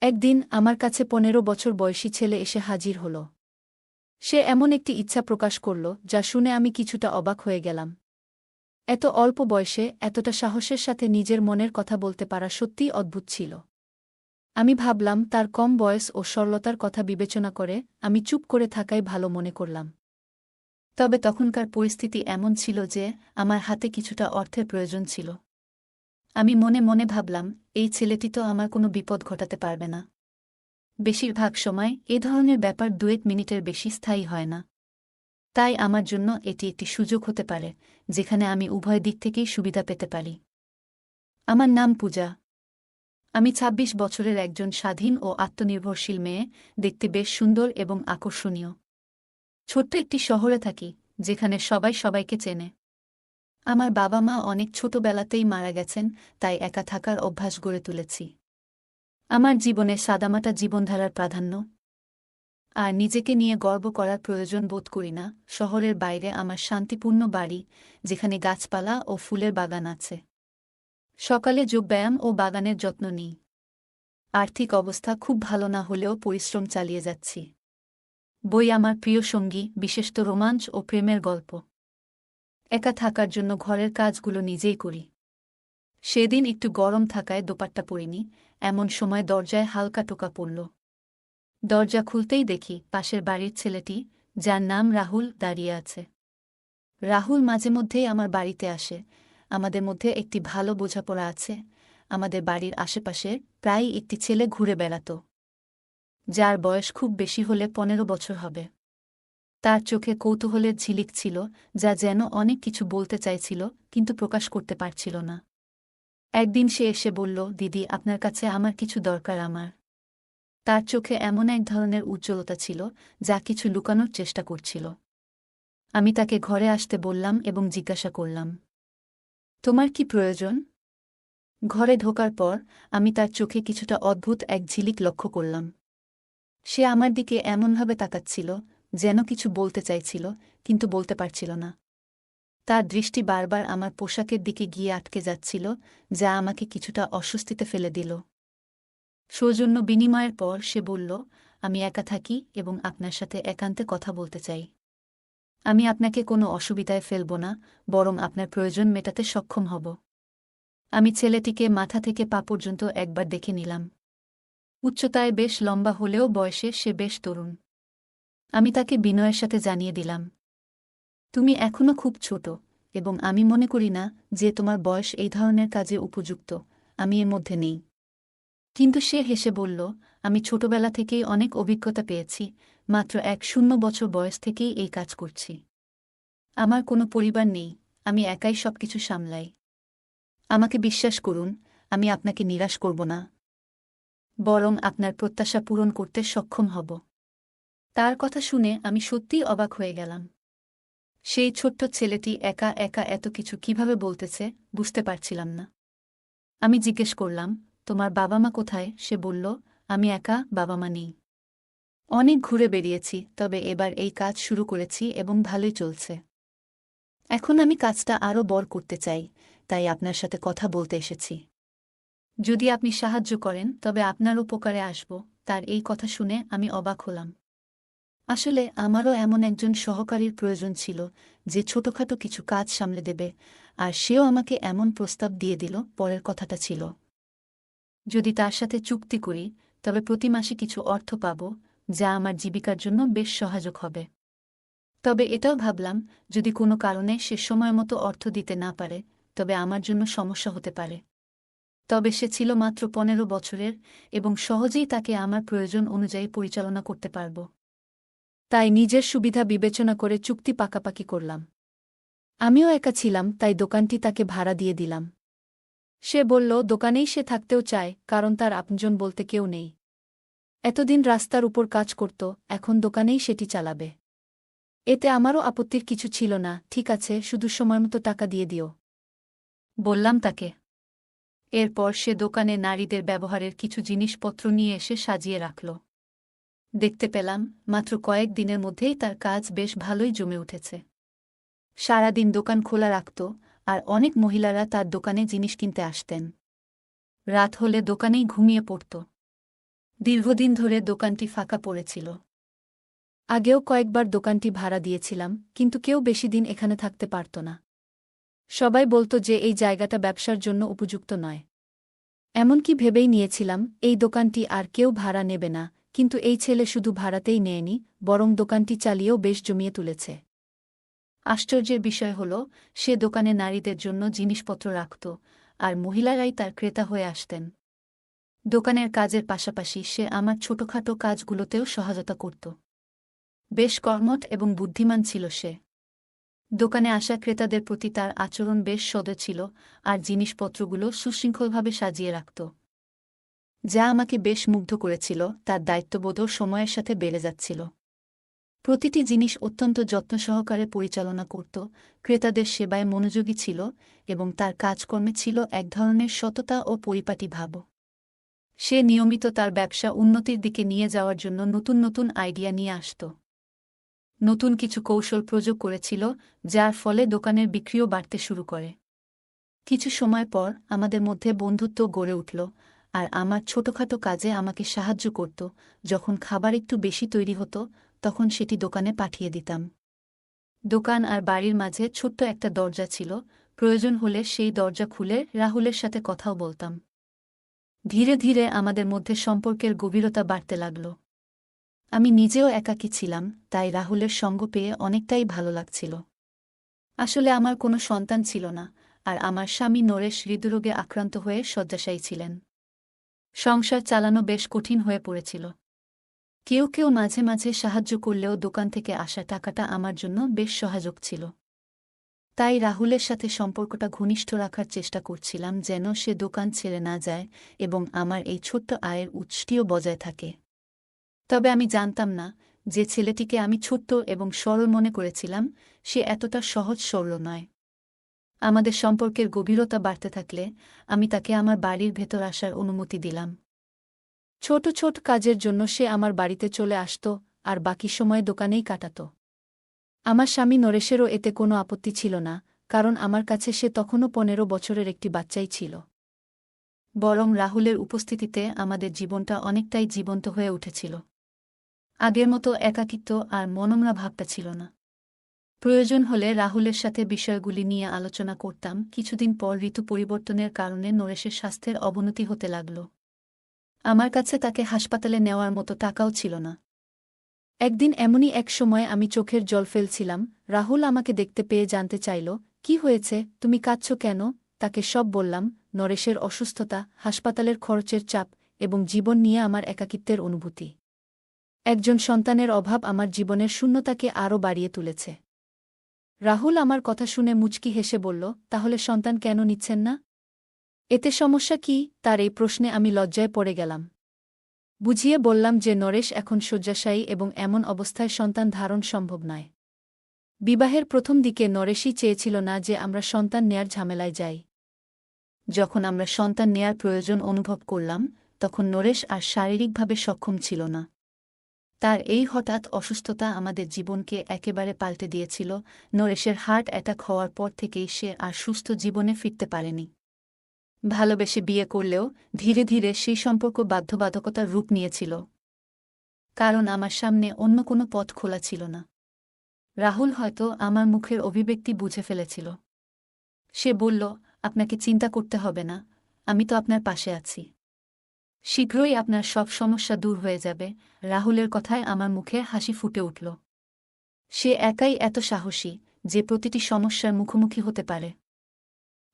একদিন আমার কাছে ১৫ বছর বয়সী ছেলে এসে হাজির হল। সে এমন একটি ইচ্ছা প্রকাশ করল যা শুনে আমি কিছুটা অবাক হয়ে গেলাম। এত অল্প বয়সে এতটা সাহসের সাথে নিজের মনের কথা বলতে পারা সত্যিই অদ্ভুত ছিল। আমি ভাবলাম তার কম বয়স ও সরলতার কথা বিবেচনা করে আমি চুপ করে থাকাই ভালো মনে করলাম। তবে তখনকার পরিস্থিতি এমন ছিল যে আমার হাতে কিছুটা অর্থের প্রয়োজন ছিল। আমি মনে মনে ভাবলাম, এই ছেলেটি তো আমার কোনো বিপদ ঘটাতে পারবে না। বেশিরভাগ সময় এ ধরনের ব্যাপার ২-১ মিনিটের বেশি স্থায়ী হয় না। তাই আমার জন্য এটি একটি সুযোগ হতে পারে যেখানে আমি উভয় দিক থেকেই সুবিধা পেতে পারি। আমার নাম পূজা। আমি ২৬ বছরের একজন স্বাধীন ও আত্মনির্ভরশীল মেয়ে, দেখতে বেশ সুন্দর এবং আকর্ষণীয়। ছোট্ট একটি শহরে থাকি, যেখানে সবাই সবাইকে চেনে। আমার বাবা মা অনেক ছোটবেলাতেই মারা গেছেন, তাই একা থাকার অভ্যাস গড়ে তুলেছি। আমার জীবনে সাদামাটা জীবনধারার প্রাধান্য, আর নিজেকে নিয়ে গর্ব করার প্রয়োজন বোধ করি না। শহরের বাইরে আমার শান্তিপূর্ণ বাড়ি, যেখানে গাছপালা ও ফুলের বাগান আছে। সকালে যোগব্যায়াম ও বাগানের যত্ন নিই। আর্থিক অবস্থা খুব ভালো না হলেও পরিশ্রম চালিয়ে যাচ্ছি। বই আমার প্রিয় সঙ্গী, বিশেষত রোমাঞ্চ ও প্রেমের গল্প। একা থাকার জন্য ঘরের কাজগুলো নিজেই করি। সেদিন একটু গরম থাকায় দোপাট্টা পরিনি, এমন সময় দরজায় হালকা টোকা পড়ল। দরজা খুলতেই দেখি পাশের বাড়ির ছেলেটি, যার নাম রাহুল, দাঁড়িয়ে আছে। রাহুল মাঝে মধ্যেই আমার বাড়িতে আসে। আমাদের মধ্যে একটি ভালো বোঝাপড়া আছে। আমাদের বাড়ির আশেপাশে প্রায়ই একটি ছেলে ঘুরে বেড়াত, যার বয়স খুব বেশি হলে ১৫ বছর হবে। তার চোখে কৌতূহলের ঝিলিক ছিল, যা যেন অনেক কিছু বলতে চাইছিল কিন্তু প্রকাশ করতে পারছিল না। একদিন সে এসে বলল, দিদি, আপনার কাছে আমার কিছু দরকার। আমার তার চোখে এমন এক ধরনের উজ্জ্বলতা ছিল যা কিছু লুকানোর চেষ্টা করছিল। আমি তাকে ঘরে আসতে বললাম এবং জিজ্ঞাসা করলাম, তোমার কি প্রয়োজন? ঘরে ঢোকার পর আমি তার চোখে কিছুটা অদ্ভুত এক ঝিলিক লক্ষ্য করলাম। সে আমার দিকে এমনভাবে তাকাচ্ছিল যেন কিছু বলতে চাইছিল কিন্তু বলতে পারছিল না। তার দৃষ্টি বারবার আমার পোশাকের দিকে গিয়ে আটকে যাচ্ছিল, যা আমাকে কিছুটা অস্বস্তিতে ফেলে দিল। সৌজন্য বিনিময়ের পর সে বলল, আমি একা থাকি এবং আপনার সাথে একান্তে কথা বলতে চাই। আমি আপনাকে কোনো অসুবিধায় ফেলব না, বরং আপনার প্রয়োজন মেটাতে সক্ষম হব। আমি ছেলেটিকে মাথা থেকে পা পর্যন্ত একবার দেখে নিলাম। উচ্চতায় বেশ লম্বা হলেও বয়সে সে বেশ তরুণ। আমি তাকে বিনয়ের সাথে জানিয়ে দিলাম, তুমি এখনো খুব ছোট এবং আমি মনে করি না যে তোমার বয়স এই ধরনের কাজে উপযুক্ত। আমি এর মধ্যে নেই। কিন্তু সে হেসে বলল, আমি ছোটবেলা থেকেই অনেক অভিজ্ঞতা পেয়েছি, মাত্র ১-০ বছর বয়স থেকেই এই কাজ করছি। আমার কোনো পরিবার নেই, আমি একাই সবকিছু সামলাই। আমাকে বিশ্বাস করুন, আমি আপনাকে নিরাশ করব না, বরং আপনার প্রত্যাশা পূরণ করতে সক্ষম হব। তার কথা শুনে আমি সত্যিই অবাক হয়ে গেলাম। সেই ছোট্ট ছেলেটি একা একা এত কিছু কিভাবে বলতেছে বুঝতে পারছিলাম না। আমি জিজ্ঞেস করলাম, তোমার বাবা মা কোথায়? সে বলল, আমি একা, বাবা মা নেই। অনেক ঘুরে বেরিয়েছি, তবে এবার এই কাজ শুরু করেছি এবং ভালোই চলছে। এখন আমি কাজটা আরও বড় করতে চাই, তাই আপনার সাথে কথা বলতে এসেছি। যদি আপনি সাহায্য করেন তবে আপনার উপকারে আসব। তার এই কথা শুনে আমি অবাক হলাম। আসলে আমারও এমন একজন সহকারীর প্রয়োজন ছিল যে ছোটখাটো কিছু কাজ সামলে দেবে, আর সেও আমাকে এমন প্রস্তাব দিয়ে দিল। পরের কথাটা ছিল, যদি তার সাথে চুক্তি করি তবে প্রতি মাসে কিছু অর্থ পাব, যা আমার জীবিকার জন্য বেশ সহায়ক হবে। তবে এটাও ভাবলাম, যদি কোনো কারণে সে সময়মতো অর্থ দিতে না পারে তবে আমার জন্য সমস্যা হতে পারে। তবে সে ছিল মাত্র ১৫ বছরের এবং সহজেই তাকে আমার প্রয়োজন অনুযায়ী পরিচালনা করতে পারব। তাই নিজের সুবিধা বিবেচনা করে চুক্তি পাকাপাকি করলাম। আমিও একা ছিলাম, তাই দোকানটি তাকে ভাড়া দিয়ে দিলাম। সে বলল, দোকানেই সে থাকতেও চায়, কারণ তার আপনজন বলতে কেউ নেই। এতদিন রাস্তার উপর কাজ করত, এখন দোকানেই সেটি চালাবে। এতে আমারও আপত্তির কিছু ছিল না। ঠিক আছে, শুধু সময়মতো টাকা দিয়ে দিও, বললাম তাকে। এরপর সে দোকানে নারীদের ব্যবহারের কিছু জিনিসপত্র নিয়ে এসে সাজিয়ে রাখল। দেখতে পেলাম মাত্র কয়েক দিনের মধ্যেই তার কাজ বেশ ভালোই জমে উঠেছে। সারাদিন দোকান খোলা রাখত, আর অনেক মহিলারা তার দোকানে জিনিস কিনতে আসতেন। রাত হলে দোকানেই ঘুমিয়ে পড়ত। দীর্ঘদিন ধরে দোকানটি ফাঁকা পড়েছিল। আগেও কয়েকবার দোকানটি ভাড়া দিয়েছিলাম, কিন্তু কেউ বেশি দিন এখানে থাকতে পারত না। সবাই বলতো যে এই জায়গাটা ব্যবসার জন্য উপযুক্ত নয়। এমনকি ভেবেই নিয়েছিলাম এই দোকানটি আর কেউ ভাড়া নেবে না, কিন্তু এই ছেলে শুধু ভাড়াতেই নেয়নি, বরং দোকানটি চালিয়েও বেশ জমিয়ে তুলেছে। আশ্চর্যের বিষয় হল, সে দোকানে নারীদের জন্য জিনিসপত্র রাখত, আর মহিলারাই তার ক্রেতা হয়ে আসতেন। দোকানের কাজের পাশাপাশি সে আমার ছোটখাটো কাজগুলোতেও সহায়তা করত। বেশ কর্মঠ এবং বুদ্ধিমান ছিল সে। দোকানে আসা ক্রেতাদের প্রতি তার আচরণ বেশ সদয় ছিল, আর জিনিসপত্রগুলো সুশৃঙ্খলভাবে সাজিয়ে রাখত, যা আমাকে বেশ মুগ্ধ করেছিল। তার দায়িত্ববোধও সময়ের সাথে বেড়ে যাচ্ছিল। প্রতিটি জিনিস অত্যন্ত যত্ন সহকারে পরিচালনা করত, ক্রেতাদের সেবায় মনোযোগী ছিল, এবং তার কাজকর্মে ছিল এক ধরনের সততা ও পরিপাটি ভাব। সে নিয়মিত তার ব্যবসা উন্নতির দিকে নিয়ে যাওয়ার জন্য নতুন নতুন আইডিয়া নিয়ে আসত। নতুন কিছু কৌশল প্রয়োগ করেছিল, যার ফলে দোকানের বিক্রিও বাড়তে শুরু করে। কিছু সময় পর আমাদের মধ্যে বন্ধুত্ব গড়ে উঠল, আর আমার ছোটখাটো কাজে আমাকে সাহায্য করত। যখন খাবার একটু বেশি তৈরি হতো, তখন সেটি দোকানে পাঠিয়ে দিতাম। দোকান আর বাড়ির মাঝে ছোট্ট একটা দরজা ছিল, প্রয়োজন হলে সেই দরজা খুলে রাহুলের সাথে কথাও বলতাম। ধীরে ধীরে আমাদের মধ্যে সম্পর্কের গভীরতা বাড়তে লাগল। আমি নিজেও একাকী ছিলাম, তাই রাহুলের সঙ্গ পেয়ে অনেকটাই ভালো লাগছিল। আসলে আমার কোনো সন্তান ছিল না, আর আমার স্বামী নরেশ হৃদরোগে আক্রান্ত হয়ে শয্যাশায়ী ছিলেন। সংসার চালানো বেশ কঠিন হয়ে পড়েছিল। কেউ কেউ মাঝে মাঝে সাহায্য করলেও দোকান থেকে আসা টাকাটা আমার জন্য বেশ সহায়ক ছিল। তাই রাহুলের সাথে সম্পর্কটা ঘনিষ্ঠ রাখার চেষ্টা করছিলাম, যেন সে দোকান ছেড়ে না যায় এবং আমার এই ছোট্ট আয়ের উৎসটিও বজায় থাকে। তবে আমি জানতাম না, যে ছেলেটিকে আমি ছোট্ট এবং সরল মনে করেছিলাম, সে এতটা সহজ সরল নয়। আমাদের সম্পর্কের গভীরতা বাড়তে থাকলে আমি তাকে আমার বাড়ির ভেতর আসার অনুমতি দিলাম। ছোট ছোট কাজের জন্য সে আমার বাড়িতে চলে আসত, আর বাকি সময় দোকানেই কাটাত। আমার স্বামী নরেশেরও এতে কোনো আপত্তি ছিল না, কারণ আমার কাছে সে তখনও 15 বছরের একটি বাচ্চাই ছিল। বরং রাহুলের উপস্থিতিতে আমাদের জীবনটা অনেকটাই জীবন্ত হয়ে উঠেছিল। আগের মতো একাকিত্ব আর মনোমরা ভাবটা ছিল না। প্রয়োজন হলে রাহুলের সাথে বিষয়গুলি নিয়ে আলোচনা করতাম। কিছুদিন পর ঋতু পরিবর্তনের কারণে নরেশের স্বাস্থ্যের অবনতি হতে লাগল। আমার কাছে তাকে হাসপাতালে নেওয়ার মতো টাকাও ছিল না। একদিন এমনই এক সময় আমি চোখের জল ফেলছিলাম। রাহুল আমাকে দেখতে পেয়ে জানতে চাইল, কি হয়েছে, তুমি কাঁদছ কেন? তাকে সব বললাম, নরেশের অসুস্থতা, হাসপাতালের খরচের চাপ এবং জীবন নিয়ে আমার একাকিত্বের অনুভূতি। একজন সন্তানের অভাব আমার জীবনের শূন্যতাকে আরও বাড়িয়ে তুলেছে। রাহুল আমার কথা শুনে মুচকি হেসে বলল, তাহলে সন্তান কেন নিচ্ছেন না? এতে সমস্যা কি? তার এই প্রশ্নে আমি লজ্জায় পড়ে গেলাম। বুঝিয়ে বললাম যে নরেশ এখন শয্যাশায়ী এবং এমন অবস্থায় সন্তান ধারণ সম্ভব নয়। বিবাহের প্রথম দিকে নরেশই চেয়েছিল না যে আমরা সন্তান নেয়ার ঝামেলায় যাই। যখন আমরা সন্তান নেয়ার প্রয়োজন অনুভব করলাম, তখন নরেশ আর শারীরিকভাবে সক্ষম ছিল না। তার এই হঠাৎ অসুস্থতা আমাদের জীবনকে একেবারে পাল্টে দিয়েছিল। নরেশের হার্ট অ্যাটাক হওয়ার পর থেকেই সে আর সুস্থ জীবনে ফিরতে পারেনি। ভালোবেসে বিয়ে করলেও ধীরে ধীরে সেই সম্পর্ক বাধ্যবাধকতার রূপ নিয়েছিল, কারণ আমার সামনে অন্য কোনো পথ খোলা ছিল না। রাহুল হয়তো আমার মুখের অভিব্যক্তি বুঝে ফেলেছিল। সে বলল, আপনাকে চিন্তা করতে হবে না, আমি তো আপনার পাশে আছি। শীঘ্রই আপনার সব সমস্যা দূর হয়ে যাবে। রাহুলের কথায় আমার মুখে হাসি ফুটে উঠল। সে একাই এত সাহসী যে প্রতিটি সমস্যার মুখোমুখি হতে পারে।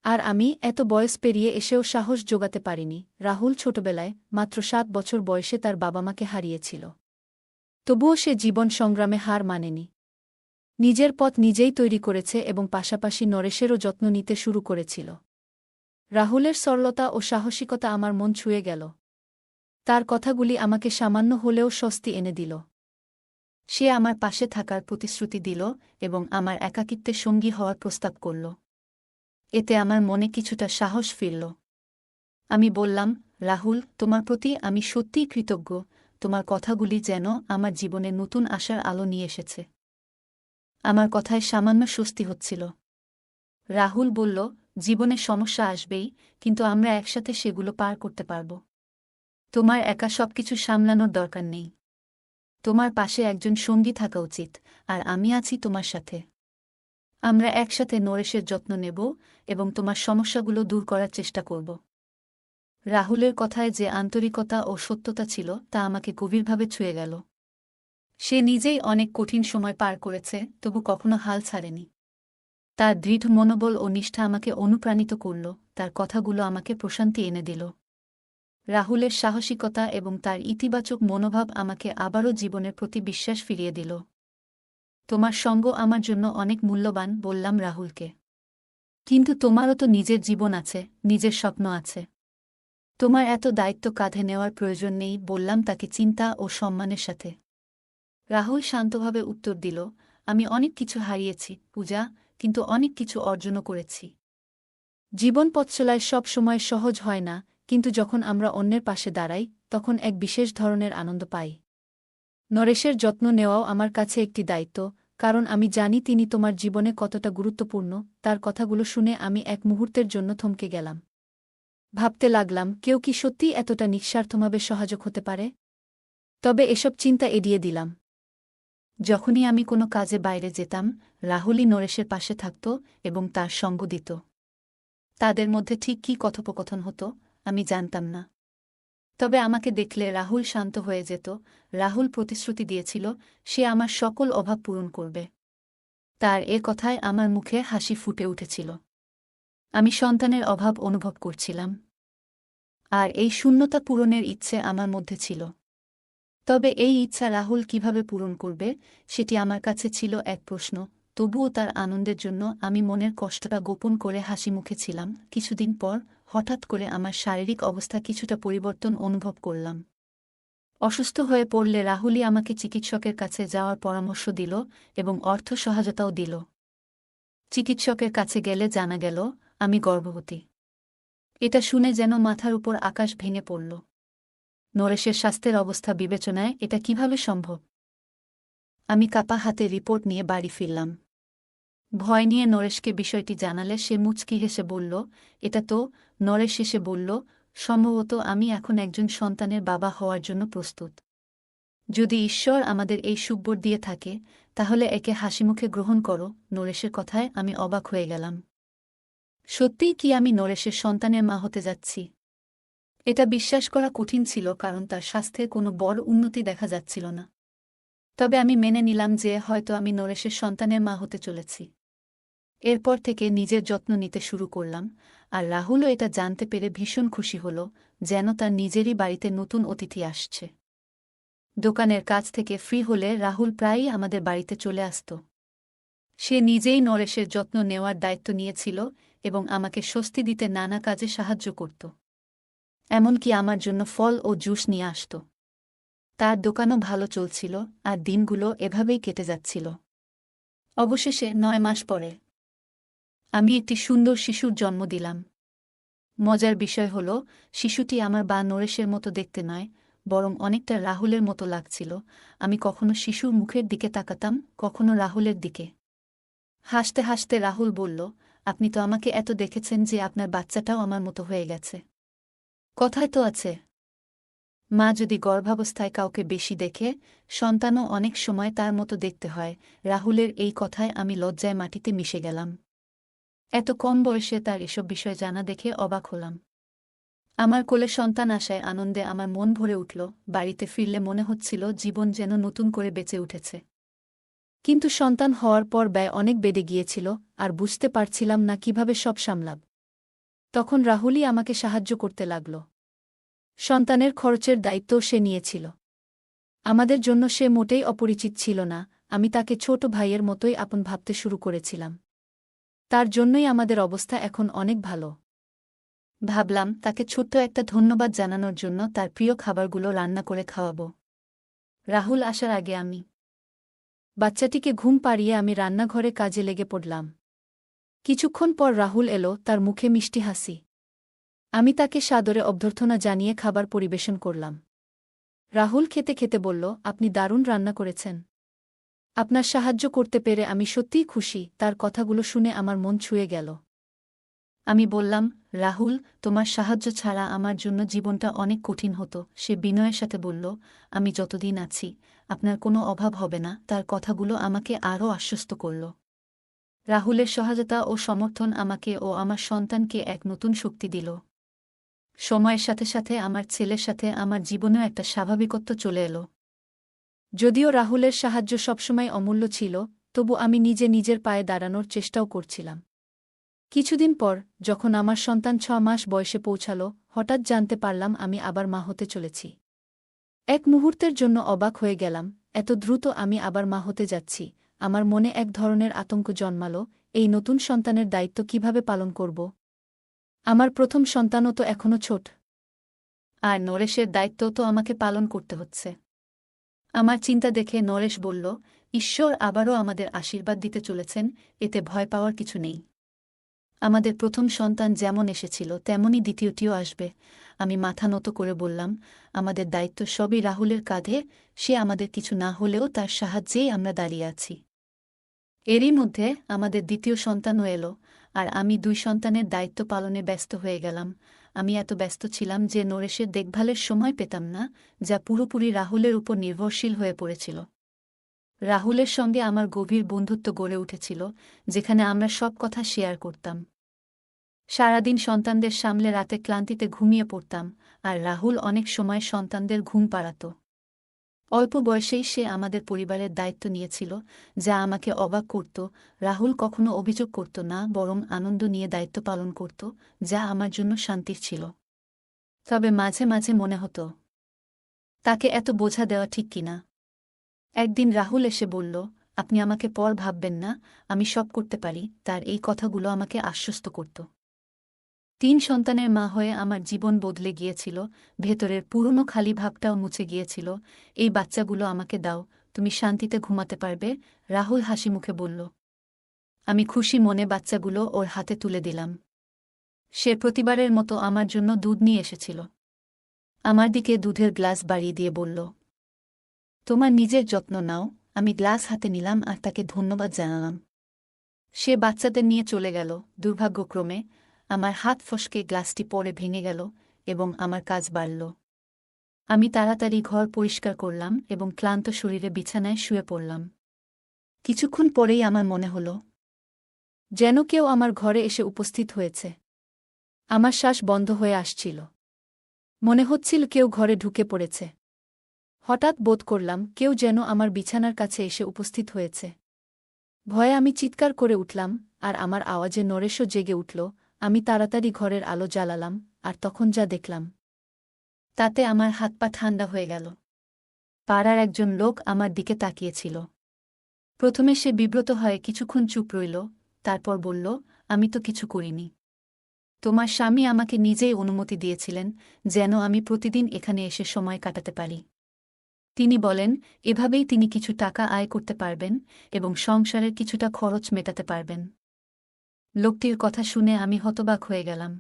আর আমি এত বয়স পেরিয়ে এসেও সাহস জোগাতে পারিনি। রাহুল ছোটবেলায় মাত্র 7 বছর বয়সে তার বাবা মাকে হারিয়েছিল। তবুও সে জীবন সংগ্রামে হার মানেনি। নিজের পথ নিজেই তৈরি করেছে এবং পাশাপাশি নরেশেরও যত্ন নিতে শুরু করেছিল। রাহুলের সরলতা ও সাহসিকতা আমার মন ছুঁয়ে গেল। তার কথাগুলি আমাকে সামান্য হলেও স্বস্তি এনে দিল। সে আমার পাশে থাকার প্রতিশ্রুতি দিল এবং আমার একাকিত্বে সঙ্গী হওয়ার প্রস্তাব করল। এতে আমার মনে কিছুটা সাহস ফিরল। আমি বললাম, রাহুল, তোমার প্রতি আমি সত্যিই কৃতজ্ঞ। তোমার কথাগুলি যেন আমার জীবনে নতুন আশার আলো নিয়ে এসেছে। আমার কথায় সামান্য স্বস্তি হচ্ছিল। রাহুল বলল, জীবনে সমস্যা আসবেই, কিন্তু আমরা একসাথে সেগুলো পার করতে পারব। তোমার একা সবকিছু সামলানোর দরকার নেই। তোমার পাশে একজন সঙ্গী থাকা উচিত, আর আমি আছি তোমার সাথে। আমরা একসাথে নরেশের যত্ন নেব এবং তোমার সমস্যাগুলো দূর করার চেষ্টা করব। রাহুলের কথায় যে আন্তরিকতা ও সত্যতা ছিল তা আমাকে গভীরভাবে ছুঁয়ে গেল। সে নিজেই অনেক কঠিন সময় পার করেছে, তবু কখনো হাল ছাড়েনি। তার দৃঢ় মনোবল ও নিষ্ঠা আমাকে অনুপ্রাণিত করল, তার কথাগুলো আমাকে প্রশান্তি এনে দিল। রাহুলের সাহসিকতা এবং তার ইতিবাচক মনোভাব আমাকে আবারও জীবনের প্রতি বিশ্বাস ফিরিয়ে দিল। তোমার সঙ্গ আমার জন্য অনেক মূল্যবান, বললাম রাহুলকে। কিন্তু তোমারও তো নিজের জীবন আছে, নিজের স্বপ্ন আছে। তোমার এত দায়িত্ব কাঁধে নেওয়ার প্রয়োজন নেই, বললাম তাকে চিন্তা ও সম্মানের সাথে। রাহুল শান্তভাবে উত্তর দিল, আমি অনেক কিছু হারিয়েছি পূজা, কিন্তু অনেক কিছু অর্জনও করেছি। জীবন পথ চলায় সব সময় সহজ হয় না, কিন্তু যখন আমরা অন্যের পাশে দাঁড়াই তখন এক বিশেষ ধরনের আনন্দ পাই। নরেশের যত্ন নেওয়াও আমার কাছে একটি দায়িত্ব, কারণ আমি জানি তিনি তোমার জীবনে কতটা গুরুত্বপূর্ণ। তার কথাগুলো শুনে আমি এক মুহূর্তের জন্য থমকে গেলাম। ভাবতে লাগলাম, কেউ কি সত্যিই এতটা নিঃস্বার্থভাবে সহায়ক হতে পারে? তবে এসব চিন্তা এড়িয়ে দিলাম। যখনই আমি কোনো কাজে বাইরে যেতাম, রাহুলই নরেশের পাশে থাকত এবং তার সঙ্গ দিত। তাদের মধ্যে ঠিক কী কথোপকথন হতো আমি জানতাম না। তবে আমাকে দেখলে রাহুল শান্ত হয়ে যেত। রাহুল প্রতিশ্রুতি দিয়েছিল সে আমার সকল অভাব পূরণ করবে। তার এ কথায় আমার মুখে হাসি ফুটে উঠেছিল। আমি সন্তানের অভাব অনুভব করছিলাম, আর এই শূন্যতা পূরণের ইচ্ছে আমার মধ্যে ছিল। তবে এই ইচ্ছা রাহুল কিভাবে পূরণ করবে সেটি আমার কাছে ছিল এক প্রশ্ন। তবুও তার আনন্দের জন্য আমি মনের কষ্টটা গোপন করে হাসি মুখে ছিলাম। কিছুদিন পর হঠাৎ করে আমার শারীরিক অবস্থা কিছুটা পরিবর্তন অনুভব করলাম। অসুস্থ হয়ে পড়লে রাহুলই আমাকে চিকিৎসকের কাছে যাওয়ার পরামর্শ দিল এবং অর্থ সহায়তাও দিল। চিকিৎসকের কাছে গেলে জানা গেল আমি গর্ভবতী। এটা শুনে যেন মাথার উপর আকাশ ভেঙে পড়ল। নরেশের স্বাস্থ্যের অবস্থা বিবেচনায় এটা কিভাবে সম্ভব? আমি কাপা হাতে রিপোর্ট নিয়ে বাড়ি ফিরলাম। ভয় নিয়ে নরেশকে বিষয়টি জানালে সে মুচকি হেসে বলল, এটা তো। নরেশ হেসে বলল, সম্ভবত আমি এখন একজন সন্তানের বাবা হওয়ার জন্য প্রস্তুত। যদি ঈশ্বর আমাদের এই সুখবর দিয়ে থাকে তাহলে একে হাসিমুখে গ্রহণ করো। নরেশের কথায় আমি অবাক হয়ে গেলাম। সত্যিই কি আমি নরেশের সন্তানের মা হতে যাচ্ছি? এটা বিশ্বাস করা কঠিন ছিল, কারণ তার স্বাস্থ্যের কোনো বড় উন্নতি দেখা যাচ্ছিল না। তবে আমি মেনে নিলাম যে হয়তো আমি নরেশের সন্তানের মা হতে চলেছি। এরপর থেকে নিজের যত্ন নিতে শুরু করলাম, আর রাহুলও এটা জানতে পেরে ভীষণ খুশি হল, যেন তার নিজেরই বাড়িতে নতুন অতিথি আসছে। দোকানের কাজ থেকে ফ্রি হলে রাহুল প্রায়ই আমাদের বাড়িতে চলে আসত। সে নিজেই নরেশের যত্ন নেওয়ার দায়িত্ব নিয়েছিল এবং আমাকে স্বস্তি দিতে নানা কাজে সাহায্য করত। এমনকি আমার জন্য ফল ও জুস নিয়ে আসত। তার দোকানও ভালো চলছিল, আর দিনগুলো এভাবেই কেটে যাচ্ছিল। অবশেষে ৯ মাস পরে আমি একটি সুন্দর শিশুর জন্ম দিলাম। মজার বিষয় হল, শিশুটি আমার বা নরেশের মতো দেখতে নয়, বরং অনেকটা রাহুলের মতো লাগছিল। আমি কখনো শিশুর মুখের দিকে তাকাতাম, কখনো রাহুলের দিকে। হাসতে হাসতে রাহুল বলল, আপনি তো আমাকে এত দেখেছেন যে আপনার বাচ্চাটাও আমার মতো হয়ে গেছে। কথায় তো আছে, মা যদি গর্ভাবস্থায় কাউকে বেশি দেখে, সন্তানও অনেক সময় তার মতো দেখতে হয়। রাহুলের এই কথায় আমি লজ্জায় মাটিতে মিশে গেলাম। এত কম বয়সে তার এসব বিষয় জানা দেখে অবাক হলাম। আমার কোলে সন্তান আসায় আনন্দে আমার মন ভরে উঠল। বাড়িতে ফিরলে মনে হচ্ছিল জীবন যেন নতুন করে বেঁচে উঠেছে। কিন্তু সন্তান হওয়ার পর ব্যয় অনেক বেড়ে গিয়েছিল, আর বুঝতে পারছিলাম না কিভাবে সব সামলাব। তখন রাহুলই আমাকে সাহায্য করতে লাগল। সন্তানের খরচের দায়িত্বও সে নিয়েছিল। আমাদের জন্য সে মোটেই অপরিচিত ছিল না, আমি তাকে ছোট ভাইয়ের মতোই আপন ভাবতে শুরু করেছিলাম। তার জন্যই আমাদের অবস্থা এখন অনেক ভালো। ভাবলাম তাকে ছোট্ট একটা ধন্যবাদ জানানোর জন্য তার প্রিয় খাবারগুলো রান্না করে খাওয়াব। রাহুল আসার আগে বাচ্চাটিকে ঘুম পাড়িয়ে আমি রান্নাঘরে কাজে লেগে পড়লাম। কিছুক্ষণ পর রাহুল এলো, তার মুখে মিষ্টি হাসি। আমি তাকে সাদরে অভ্যর্থনা জানিয়ে খাবার পরিবেশন করলাম। রাহুল খেতে খেতে বলল, আপনি দারুণ রান্না করেছেন। আপনার সাহায্য করতে পেরে আমি সত্যিই খুশি। তার কথাগুলো শুনে আমার মন ছুঁয়ে গেল। আমি বললাম, রাহুল, তোমার সাহায্য ছাড়া আমার জন্য জীবনটা অনেক কঠিন হতো। সে বিনয়ের সাথে বলল, আমি যতদিন আছি আপনার কোনো অভাব হবে না। তার কথাগুলো আমাকে আরও আশ্বস্ত করল। রাহুলের সহায়তা ও সমর্থন আমাকে ও আমার সন্তানকে এক নতুন শক্তি দিল। সময়ের সাথে সাথে আমার ছেলের সাথে আমার জীবনেও একটা স্বাভাবিকত্ব চলে এলো। যদিও রাহুলের সাহায্য সবসময় অমূল্য ছিল, তবু আমি নিজে নিজের পায়ে দাঁড়ানোর চেষ্টাও করছিলাম। কিছুদিন পর, যখন আমার সন্তান 6 মাস বয়সে পৌঁছাল, হঠাৎ জানতে পারলাম আমি আবার মা হতে চলেছি। এক মুহূর্তের জন্য অবাক হয়ে গেলাম, এত দ্রুত আমি আবার মা হতে যাচ্ছি। আমার মনে এক ধরনের আতঙ্ক জন্মাল, এই নতুন সন্তানের দায়িত্ব কিভাবে পালন করব। আমার প্রথম সন্তানও তো এখনও ছোট, আর নরেশের দায়িত্বও তো আমাকে পালন করতে হচ্ছে। আমার চিন্তা দেখে নরেশ বলল, ঈশ্বর আবারও আমাদের আশীর্বাদ দিতে চলেছেন, এতে ভয় পাওয়ার কিছু নেই। আমাদের প্রথম সন্তান যেমন এসেছিল তেমনই দ্বিতীয়টিও আসবে। আমি মাথা নত করে বললাম, আমাদের দায়িত্ব সবই রাহুলের কাঁধে। সে আমাদের কিছু না হলেও তার সাহায্যেই আমরা দাঁড়িয়ে আছি। এরই মধ্যে আমাদের দ্বিতীয় সন্তানও এলো, আর আমি 2 সন্তানের দায়িত্ব পালনে ব্যস্ত হয়ে গেলাম। আমি এত ব্যস্ত ছিলাম যে নরেশের দেখভালের সময় পেতাম না, যা পুরোপুরি রাহুলের উপর নির্ভরশীল হয়ে পড়েছিল। রাহুলের সঙ্গে আমার গভীর বন্ধুত্ব গড়ে উঠেছিল, যেখানে আমরা সব কথা শেয়ার করতাম। সারাদিন সন্তানদের সামলে রাতে ক্লান্তিতে ঘুমিয়ে পড়তাম, আর রাহুল অনেক সময় সন্তানদের ঘুম পাড়াত। অল্প বয়সেই সে আমাদের পরিবারের দায়িত্ব নিয়েছিল, যা আমাকে অবাক করত। রাহুল কখনো অভিযোগ করত না, বরং আনন্দ নিয়ে দায়িত্ব পালন করত, যা আমার জন্য শান্তির ছিল। তবে মাঝে মাঝে মনে হতো, তাকে এত বোঝা দেওয়া ঠিক কিনা। একদিন রাহুল এসে বলল, আপনি আমাকে পর ভাববেন না, আমি সব করতে পারি। তার এই কথাগুলো আমাকে আশ্বস্ত করত। 3 সন্তানের মা হয়ে আমার জীবন বদলে গিয়েছিল, ভেতরের পুরনো খালি ভাবটাও মুছে গিয়েছিল। এই বাচ্চাগুলো আমাকে দাও, তুমি শান্তিতে ঘুমাতে পারবে, রাহুল হাসিমুখে বলল। আমি খুশি মনে বাচ্চাগুলো ওর হাতে তুলে দিলাম। সে প্রতিবারের মতো আমার জন্য দুধ নিয়ে এসেছিল। আমার দিকে দুধের গ্লাস বাড়িয়ে দিয়ে বলল, তোমার নিজের যত্ন নাও। আমি গ্লাস হাতে নিলাম আর তাকে ধন্যবাদ জানালাম। সে বাচ্চাদের নিয়ে চলে গেল। দুর্ভাগ্যক্রমে আমার হাত ফসকে গ্লাসটি পড়ে ভেঙে গেল এবং আমার কাজ বাড়ল। আমি তাড়াতাড়ি ঘর পরিষ্কার করলাম এবং ক্লান্ত শরীরে বিছানায় শুয়ে পড়লাম। কিছুক্ষণ পরেই আমার মনে হল, যেন কেউ আমার ঘরে এসে উপস্থিত হয়েছে। আমার শ্বাস বন্ধ হয়ে আসছিল। মনে হচ্ছিল কেউ ঘরে ঢুকে পড়েছে। হঠাৎ বোধ করলাম কেউ যেন আমার বিছানার কাছে এসে উপস্থিত হয়েছে। ভয়ে আমি চিৎকার করে উঠলাম, আর আমার আওয়াজে নরেশও জেগে উঠল। আমি তাড়াতাড়ি ঘরের আলো জ্বালালাম, আর তখন যা দেখলাম, তাতে আমার হাত পা ঠান্ডা হয়ে গেল। পাড়ার একজন লোক আমার দিকে তাকিয়েছিল। প্রথমে সে বিব্রত হয়ে কিছুক্ষণ চুপ রইল, তারপর বলল, আমি তো কিছু করিনি। তোমার স্বামী আমাকে নিজেই অনুমতি দিয়েছিলেন, যেন আমি প্রতিদিন এখানে এসে সময় কাটাতে পারি। তিনি বলেন, এভাবেই তিনি কিছু টাকা আয় করতে পারবেন এবং সংসারের কিছুটা খরচ মেটাতে পারবেন। লোকটির কথা শুনে আমি হতবাক হয়ে গেলাম।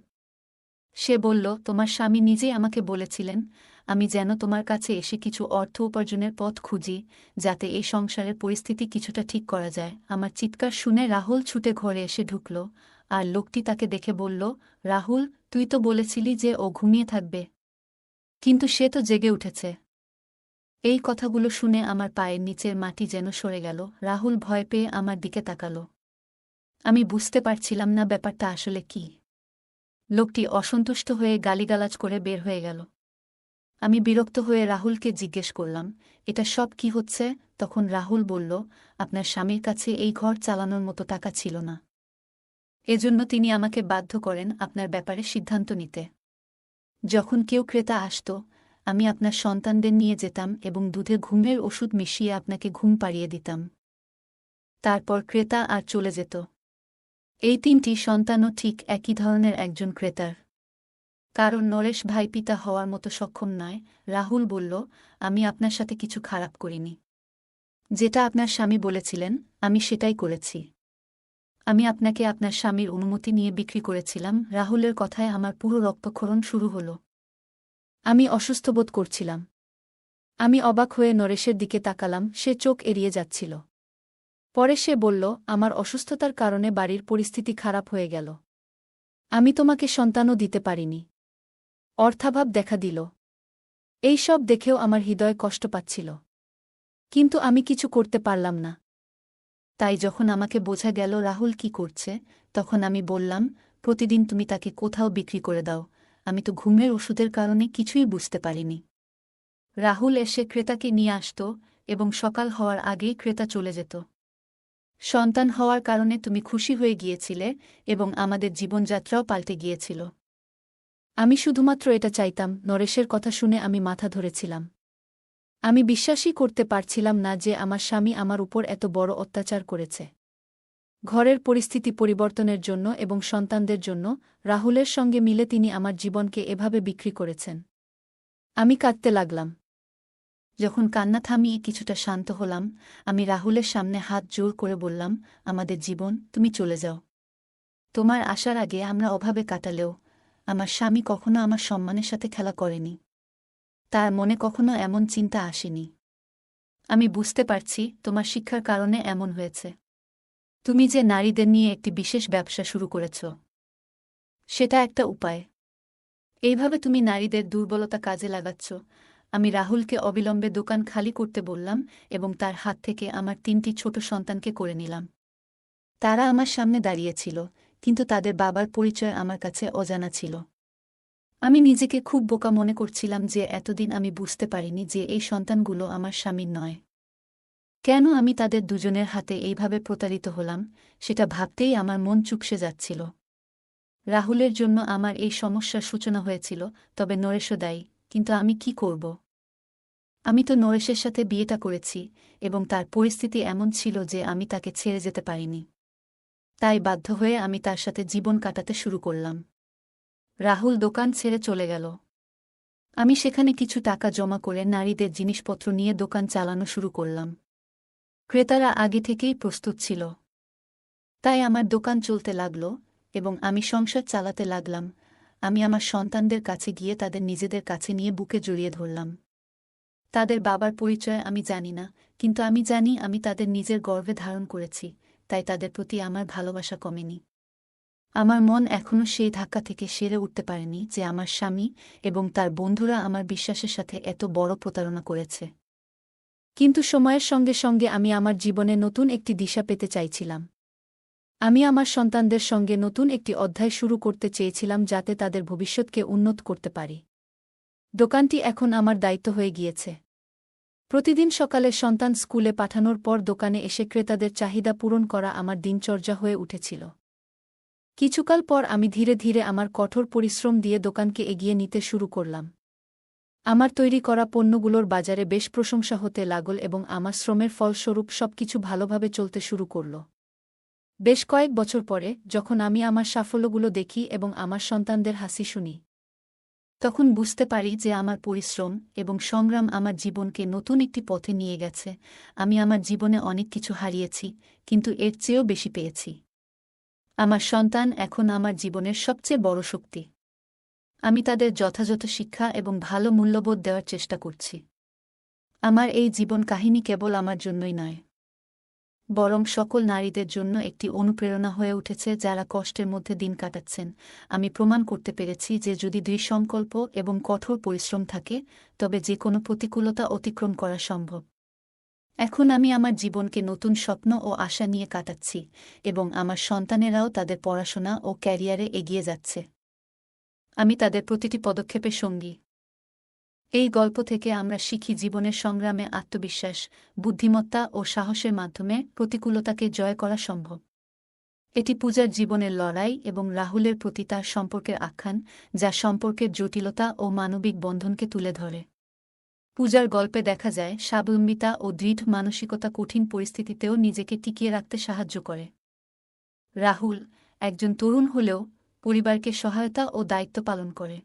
সে বলল, তোমার স্বামী নিজেই আমাকে বলেছিলেন আমি যেন তোমার কাছে এসে কিছু অর্থ উপার্জনের পথ খুঁজি, যাতে এই সংসারের পরিস্থিতি কিছুটা ঠিক করা যায়। আমার চিৎকার শুনে রাহুল ছুটে ঘরে এসে ঢুকল, আর লোকটি তাকে দেখে বলল, রাহুল, তুই তো বলেছিলি যে ও ঘুমিয়ে থাকবে, কিন্তু সে তো জেগে উঠেছে। এই কথাগুলো শুনে আমার পায়ের নিচের মাটি যেন সরে গেল। রাহুল ভয় পেয়ে আমার দিকে তাকাল। আমি বুঝতে পারছিলাম না ব্যাপারটা আসলে কি। লোকটি অসন্তুষ্ট হয়ে গালিগালাজ করে বের হয়ে গেল। আমি বিরক্ত হয়ে রাহুলকে জিজ্ঞেস করলাম, এটা সব কি হচ্ছে? তখন রাহুল বলল, আপনার স্বামীর কাছে এই ঘর চালানোর মতো টাকা ছিল না। এজন্য তিনি আমাকে বাধ্য করেন আপনার ব্যাপারে সিদ্ধান্ত নিতে। যখন কেউ ক্রেতা আসত, আমি আপনার সন্তানদের নিয়ে যেতাম এবং দুধে ঘুমের ওষুধ মিশিয়ে আপনাকে ঘুম পাড়িয়ে দিতাম। তারপর ক্রেতা আর চলে যেত। এই 3টি সন্তানও ঠিক একই ধরনের একজন ক্রেতার। কারণ নরেশ ভাই পিতা হওয়ার মতো সক্ষম নয়। রাহুল বলল, আমি আপনার সাথে কিছু খারাপ করিনি। যেটা আপনার স্বামী বলেছিলেন, আমি সেটাই করেছি। আমি আপনাকে আপনার স্বামীর অনুমতি নিয়ে বিক্রি করেছিলাম। রাহুলের কথায় আমার পুরো রক্তক্ষরণ শুরু হল। আমি অসুস্থ বোধ করছিলাম। আমি অবাক হয়ে নরেশের দিকে তাকালাম, সে চোখ এড়িয়ে যাচ্ছিল। পরে সে বলল, আমার অসুস্থতার কারণে বাড়ির পরিস্থিতি খারাপ হয়ে গেল। আমি তোমাকে সন্তানও দিতে পারিনি। অর্থাভাব দেখা দিল। এই সব দেখেও আমার হৃদয় কষ্ট পাচ্ছিল। কিন্তু আমি কিছু করতে পারলাম না। তাই যখন আমাকে বোঝা গেল রাহুল কি করছে, তখন আমি বললাম, প্রতিদিন তুমি তাকে কোথাও বিক্রি করে দাও। আমি তো ঘুমের ওষুধের কারণে কিছুই বুঝতে পারিনি। রাহুল এসে ক্রেতাকে নিয়ে আসত এবং সকাল হওয়ার আগেই ক্রেতা চলে যেত। সন্তান হওয়ার কারণে তুমি খুশি হয়ে গিয়েছিলে এবং আমাদের জীবনযাত্রাও পাল্টে গিয়েছিল। আমি শুধুমাত্র এটা চাইতাম। নরেশের কথা শুনে আমি মাথা ধরেছিলাম। আমি বিশ্বাসই করতে পারছিলাম না যে আমার স্বামী আমার উপর এত বড় অত্যাচার করেছে। ঘরের পরিস্থিতি পরিবর্তনের জন্য এবং সন্তানদের জন্য রাহুলের সঙ্গে মিলে তিনি আমার জীবনকে এভাবে বিক্রি করেছেন। আমি কাঁদতে লাগলাম। যখন কান্না থামিয়ে কিছুটা শান্ত হলাম, আমি রাহুলের সামনে হাত জোর করে বললাম, আমাদের জীবন, তুমি চলে যাও। তোমার আসার আগে আমরা অভাবে কাটালেও আমার স্বামী কখনো আমার সম্মানের সাথে খেলা করেনি। তার মনে কখনো এমন চিন্তা আসেনি। আমি বুঝতে পারছি তোমার শিক্ষার কারণে এমন হয়েছে। তুমি যে নারীদের নিয়ে একটি বিশেষ ব্যবসা শুরু করেছ, সেটা একটা উপায়। এইভাবে তুমি নারীদের দুর্বলতা কাজে লাগাচ্ছ। আমি রাহুলকে অবিলম্বে দোকান খালি করতে বললাম এবং তার হাত থেকে আমার ৩টি ছোট সন্তানকে করে নিলাম। তারা আমার সামনে দাঁড়িয়েছিল, কিন্তু তাদের বাবার পরিচয় আমার কাছে অজানা ছিল। আমি নিজেকে খুব বোকা মনে করছিলাম যে এতদিন আমি বুঝতে পারিনি যে এই সন্তানগুলো আমার স্বামীর নয়। কেন আমি তাদের দুজনের হাতে এইভাবে প্রতারিত হলাম, সেটা ভাবতেই আমার মন চুপসে যাচ্ছিল। রাহুলের জন্য আমার এই সমস্যার সূচনা হয়েছিল, তবে নরেশও দায়ী। কিন্তু আমি কি করব? আমি তো নরেশের সাথে বিয়েটা করেছি এবং তার পরিস্থিতি এমন ছিল যে আমি তাকে ছেড়ে যেতে পারিনি। তাই বাধ্য হয়ে আমি তার সাথে জীবন কাটাতে শুরু করলাম। রাহুল দোকান ছেড়ে চলে গেল। আমি সেখানে কিছু টাকা জমা করে নারীদের জিনিসপত্র নিয়ে দোকান চালানো শুরু করলাম। ক্রেতারা আগে থেকেই প্রস্তুত ছিল। তাই আমার দোকান চলতে লাগল এবং আমি সংসার চালাতে লাগলাম। আমি আমার সন্তানদের কাছে গিয়ে তাদের নিজেদের কাছে নিয়ে বুকে জড়িয়ে ধরলাম। তাদের বাবার পরিচয় আমি জানি না, কিন্তু আমি জানি আমি তাদের নিজের গর্ভে ধারণ করেছি, তাই তাদের প্রতি আমার ভালোবাসা কমেনি। আমার মন এখনও সেই ধাক্কা থেকে সেরে উঠতে পারেনি যে আমার স্বামী এবং তার বন্ধুরা আমার বিশ্বাসের সাথে এত বড় প্রতারণা করেছে। কিন্তু সময়ের সঙ্গে সঙ্গে আমি আমার জীবনে নতুন একটি দিশা পেতে চাইছিলাম। আমি আমার সন্তানদের সঙ্গে নতুন একটি অধ্যায় শুরু করতে চেয়েছিলাম যাতে তাদের ভবিষ্যৎকে উন্নত করতে পারি। দোকানটি এখন আমার দায়িত্ব হয়ে গিয়েছে। প্রতিদিন সকালে সন্তান স্কুলে পাঠানোর পর দোকানে এসে ক্রেতাদের চাহিদা পূরণ করা আমার দিনচর্যা হয়ে উঠেছিল। কিছুকাল পর আমি ধীরে ধীরে আমার কঠোর পরিশ্রম দিয়ে দোকানকে এগিয়ে নিতে শুরু করলাম। আমার তৈরি করা পণ্যগুলোর বাজারে বেশ প্রশংসা হতে লাগল এবং আমার শ্রমের ফলস্বরূপ সবকিছু ভালোভাবে চলতে শুরু করল। বেশ কয়েক বছর পরে, যখন আমি আমার সাফল্যগুলো দেখি এবং আমার সন্তানদের হাসি শুনি, তখন বুঝতে পারি যে আমার পরিশ্রম এবং সংগ্রাম আমার জীবনকে নতুন একটি পথে নিয়ে গেছে। আমি আমার জীবনে অনেক কিছু হারিয়েছি, কিন্তু এর চেয়েও বেশি পেয়েছি। আমার সন্তান এখন আমার জীবনের সবচেয়ে বড় শক্তি। আমি তাদের যথাযথ শিক্ষা এবং ভালো মূল্যবোধ দেওয়ার চেষ্টা করছি। আমার এই জীবন কাহিনী কেবল আমার জন্যই নয়, বরং সকল নারীদের জন্য একটি অনুপ্রেরণা হয়ে উঠেছে যারা কষ্টের মধ্যে দিন কাটাচ্ছেন। আমি প্রমাণ করতে পেরেছি যে যদি দৃঢ় সংকল্প এবং কঠোর পরিশ্রম থাকে, তবে যে কোনো প্রতিকূলতা অতিক্রম করা সম্ভব। এখন আমি আমার জীবনকে নতুন স্বপ্ন ও আশা নিয়ে কাটাচ্ছি এবং আমার সন্তানেরাও তাদের পড়াশোনা ও ক্যারিয়ারে এগিয়ে যাচ্ছে। আমি তাদের প্রতিটি পদক্ষেপের সঙ্গী। এই গল্প থেকে আমরা শিখি জীবনের সংগ্রামে আত্মবিশ্বাস, বুদ্ধিমত্তা ও সাহসের মাধ্যমে প্রতিকূলতাকে জয় করা সম্ভব। এটি পূজার জীবনের লড়াই এবং রাহুলের প্রতি তার সম্পর্কের আখ্যান, যা সম্পর্কের জটিলতা ও মানবিক বন্ধনকে তুলে ধরে। পূজার গল্পে দেখা যায় স্বাবলম্বিতা ও দৃঢ় মানসিকতা কঠিন পরিস্থিতিতেও নিজেকে টিকিয়ে রাখতে সাহায্য করে। রাহুল, একজন তরুণ হলেও, পরিবারকে সহায়তা ও দায়িত্ব পালন করে।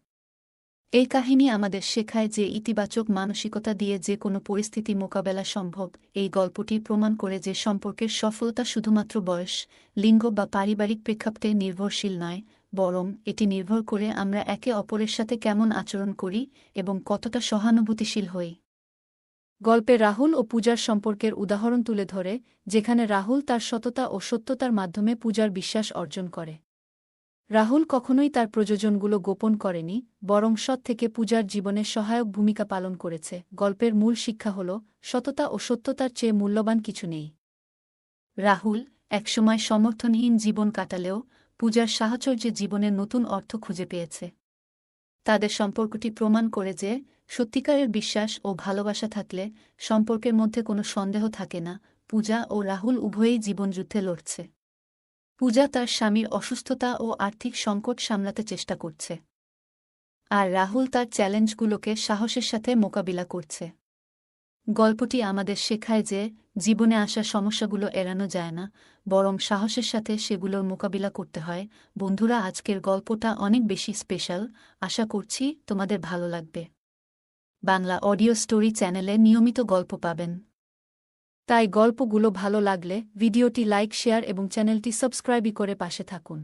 এই কাহিনী আমাদের শেখায় যে ইতিবাচক মানসিকতা দিয়ে যে কোনো পরিস্থিতি মোকাবেলা সম্ভব। এই গল্পটি প্রমাণ করে যে সম্পর্কের সফলতা শুধুমাত্র বয়স, লিঙ্গ বা পারিবারিক প্রেক্ষাপটে নির্ভরশীল নয়, বরং এটি নির্ভর করে আমরা একে অপরের সাথে কেমন আচরণ করি এবং কতটা সহানুভূতিশীল হই। গল্পে রাহুল ও পূজার সম্পর্কের উদাহরণ তুলে ধরে, যেখানে রাহুল তার সততা ও সত্যতার মাধ্যমে পূজার বিশ্বাস অর্জন করে। রাহুল কখনোই তার প্রযোজনগুলো গোপন করেনি, বরং সৎ থেকে পূজার জীবনে সহায়ক ভূমিকা পালন করেছে। গল্পের মূল শিক্ষা হল, সততা ও সত্যতার চেয়ে মূল্যবান কিছু নেই। রাহুল একসময় সমর্থনহীন জীবন কাটালেও পূজার সাহচর্যে জীবনের নতুন অর্থ খুঁজে পেয়েছে। তাদের সম্পর্কটি প্রমাণ করে যে, সত্যিকারের বিশ্বাস ও ভালোবাসা থাকলে সম্পর্কের মধ্যে কোনো সন্দেহ থাকে না। পূজা ও রাহুল উভয়েই জীবনযুদ্ধে লড়ছে। পূজা তার স্বামীর অসুস্থতা ও আর্থিক সংকট সামলাতে চেষ্টা করছে, আর রাহুল তার চ্যালেঞ্জগুলোকে সাহসের সাথে মোকাবিলা করছে। গল্পটি আমাদের শেখায় যে, জীবনে আসা সমস্যাগুলো এড়ানো যায় না, বরং সাহসের সাথে সেগুলোর মোকাবিলা করতে হয়। বন্ধুরা, আজকের গল্পটা অনেক বেশি স্পেশাল। আশা করছি তোমাদের ভালো লাগবে। বাংলা অডিও স্টোরি চ্যানেলে নিয়মিত গল্প পাবেন, তাই গল্পগুলো ভালো লাগলে ভিডিওটি লাইক, শেয়ার এবং চ্যানেলটি সাবস্ক্রাইব করে পাশে থাকুন।